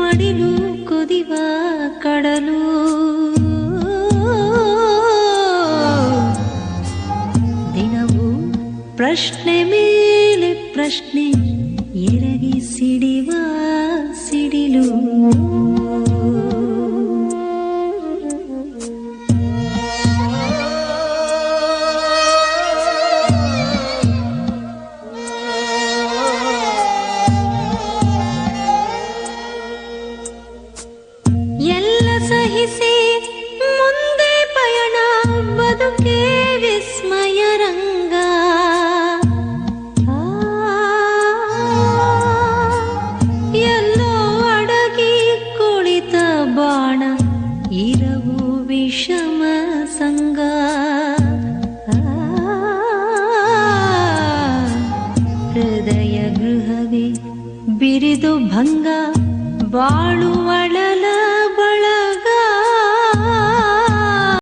ಮಡಿಲು ಕುದಿವ ಕಡಲು ದಿನವೂ ಪ್ರಶ್ನೆ ಮೇಲೆ ಪ್ರಶ್ನೆ ಎರಗಿ ಸಿಡಿವ ಸಿಡಿಲು ಸಹಿಸಿ ಮುಂದೆ ಪಯಣ ಬದುಕೆ ವಿಸ್ಮಯ ರಂಗ ಎಲ್ಲೋ ಅಡಗಿ ಕುಳಿತ ಬಾಣ ಇರವು ವಿಷಮ ಸಂಗ ಹೃದಯ ಗೃಹವೇ ಬಿರಿದು ಭಂಗ